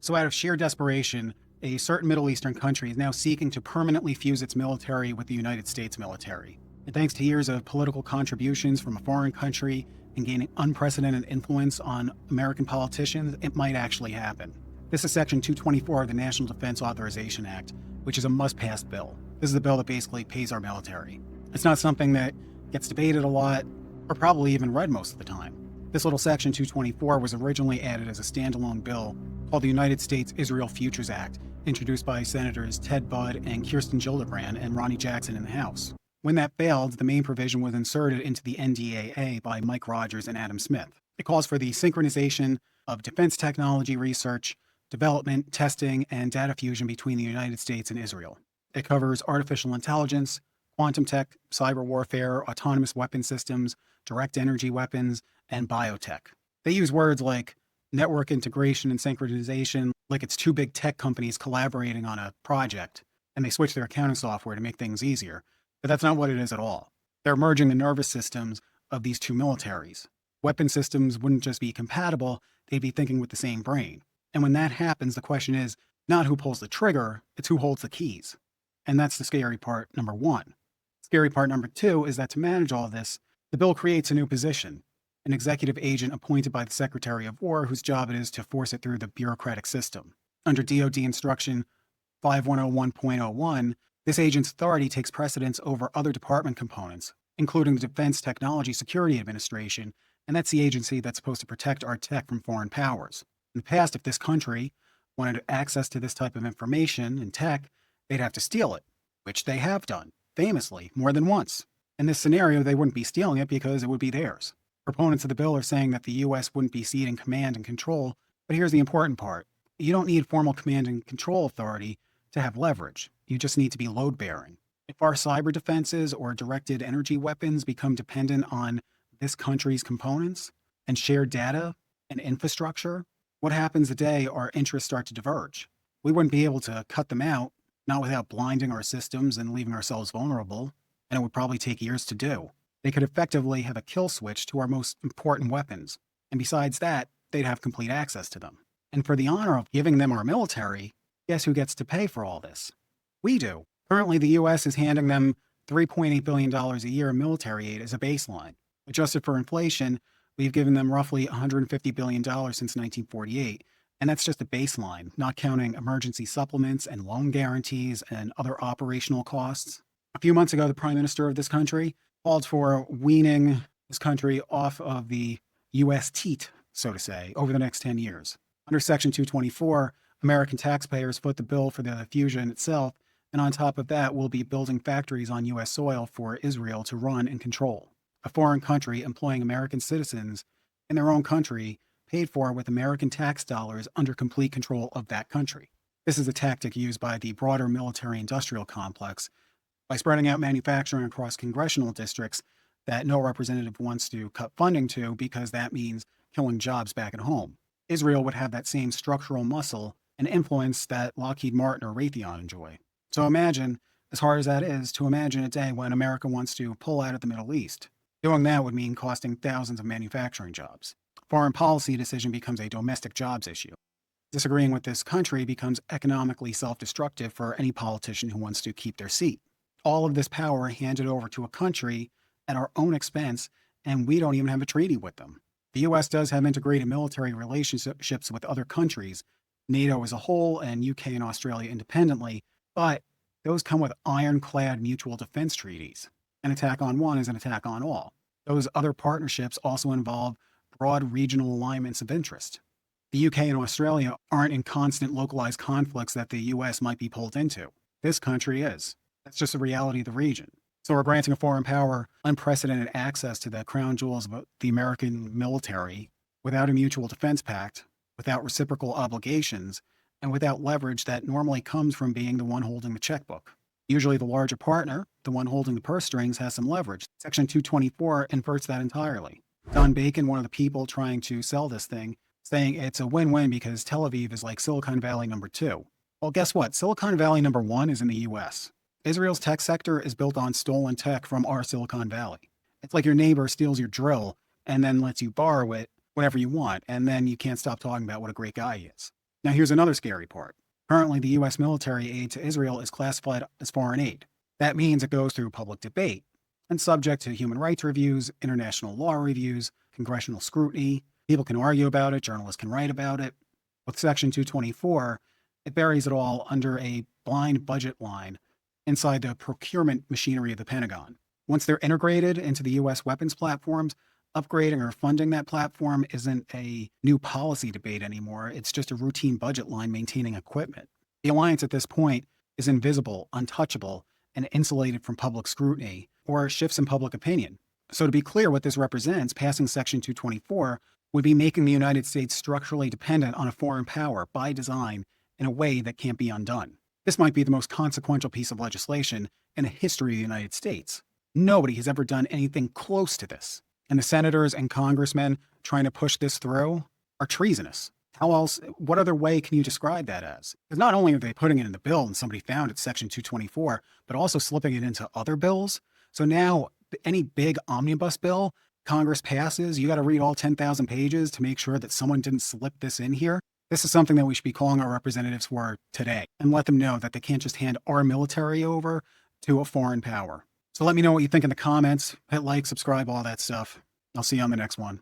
So out of sheer desperation, a certain Middle Eastern country is now seeking to permanently fuse its military with the United States military. And thanks to years of political contributions from a foreign country and gaining unprecedented influence on American politicians, it might actually happen. This is Section 224 of the National Defense Authorization Act, which is a must-pass bill. This is the bill that basically pays our military. It's not something that gets debated a lot, or probably even read most of the time. This little Section 224 was originally added as a standalone bill called the United States-Israel Futures Act, introduced by Senators Ted Budd and Kirsten Gillibrand and Ronnie Jackson in the House. When that failed, the main provision was inserted into the NDAA by Mike Rogers and Adam Smith. It calls for the synchronization of defense technology research, development, testing, and data fusion between the United States and Israel. It covers artificial intelligence, quantum tech, cyber warfare, autonomous weapon systems, direct energy weapons, and biotech. They use words like network integration and synchronization like it's two big tech companies collaborating on a project, and they switch their accounting software to make things easier. But that's not what it is at all. They're merging the nervous systems of these two militaries. Weapon systems wouldn't just be compatible, they'd be thinking with the same brain. And when that happens, the question is not who pulls the trigger, it's who holds the keys. And that's the scary part number one. Scary part number two is that to manage all this, the bill creates a new position, an executive agent appointed by the Secretary of War whose job it is to force it through the bureaucratic system. Under DoD Instruction 5101.01, this agent's authority takes precedence over other department components, including the Defense Technology Security Administration, and that's the agency that's supposed to protect our tech from foreign powers. In the past, if this country wanted access to this type of information and tech, they'd have to steal it, which they have done, famously, more than once. In this scenario, they wouldn't be stealing it because it would be theirs. Proponents of the bill are saying that the U.S. wouldn't be ceding command and control, but here's the important part. You don't need formal command and control authority to have leverage. You just need to be load-bearing. If our cyber defenses or directed energy weapons become dependent on this country's components and shared data and infrastructure, what happens the day our interests start to diverge? We wouldn't be able to cut them out, not without blinding our systems and leaving ourselves vulnerable, and it would probably take years to do. They could effectively have a kill switch to our most important weapons, and besides that, they'd have complete access to them. And for the honor of giving them our military, guess who gets to pay for all this? We do. Currently, the U.S. is handing them $3.8 billion a year in military aid as a baseline. Adjusted for inflation, we've given them roughly $150 billion since 1948, and that's just a baseline, not counting emergency supplements and loan guarantees and other operational costs. A few months ago, the Prime Minister of this country called for weaning this country off of the U.S. teat, so to say, over the next 10 years. Under Section 224, American taxpayers foot the bill for the fusion itself, and on top of that, we'll be building factories on U.S. soil for Israel to run and control. A foreign country employing American citizens in their own country, paid for with American tax dollars under complete control of that country. This is a tactic used by the broader military-industrial complex by spreading out manufacturing across congressional districts that no representative wants to cut funding to because that means killing jobs back at home. Israel would have that same structural muscle and influence that Lockheed Martin or Raytheon enjoy. So imagine, as hard as that is, to imagine a day when America wants to pull out of the Middle East. Doing that would mean costing thousands of manufacturing jobs. Foreign policy decision becomes a domestic jobs issue. Disagreeing with this country becomes economically self-destructive for any politician who wants to keep their seat. All of this power handed over to a country at our own expense, and we don't even have a treaty with them. The U.S. does have integrated military relationships with other countries, NATO as a whole and UK and Australia independently, but those come with ironclad mutual defense treaties. An attack on one is an attack on all. Those other partnerships also involve broad regional alignments of interest. The UK and Australia aren't in constant localized conflicts that the US might be pulled into. This country is. That's just the reality of the region. So we're granting a foreign power unprecedented access to the crown jewels of the American military without a mutual defense pact, without reciprocal obligations, and without leverage that normally comes from being the one holding the checkbook. Usually the larger partner, the one holding the purse strings, has some leverage. Section 224 inverts that entirely. Don Bacon, one of the people trying to sell this thing, saying it's a win-win because Tel Aviv is like Silicon Valley number 2. Well, guess what? Silicon Valley number 1 is in the US. Israel's tech sector is built on stolen tech from our Silicon Valley. It's like your neighbor steals your drill and then lets you borrow it whenever you want, and then you can't stop talking about what a great guy he is. Now, here's another scary part. Currently, the U.S. military aid to Israel is classified as foreign aid. That means it goes through public debate and subject to human rights reviews, international law reviews, congressional scrutiny. People can argue about it, journalists can write about it. With Section 224, it buries it all under a blind budget line inside the procurement machinery of the Pentagon. Once they're integrated into the U.S. weapons platforms, upgrading or funding that platform isn't a new policy debate anymore. It's just a routine budget line maintaining equipment. The alliance at this point is invisible, untouchable, and insulated from public scrutiny or shifts in public opinion. So to be clear what this represents, passing Section 224 would be making the United States structurally dependent on a foreign power by design in a way that can't be undone. This might be the most consequential piece of legislation in the history of the United States. Nobody has ever done anything close to this. And the senators and congressmen trying to push this through are treasonous. What other way can you describe that as? Because not only are they putting it in the bill and somebody found it, Section 224, but also slipping it into other bills. So now any big omnibus bill Congress passes, you got to read all 10,000 pages to make sure that someone didn't slip this in here. This is something that we should be calling our representatives for today and let them know that they can't just hand our military over to a foreign power. So let me know what you think in the comments. Hit like, subscribe, all that stuff. I'll see you on the next one.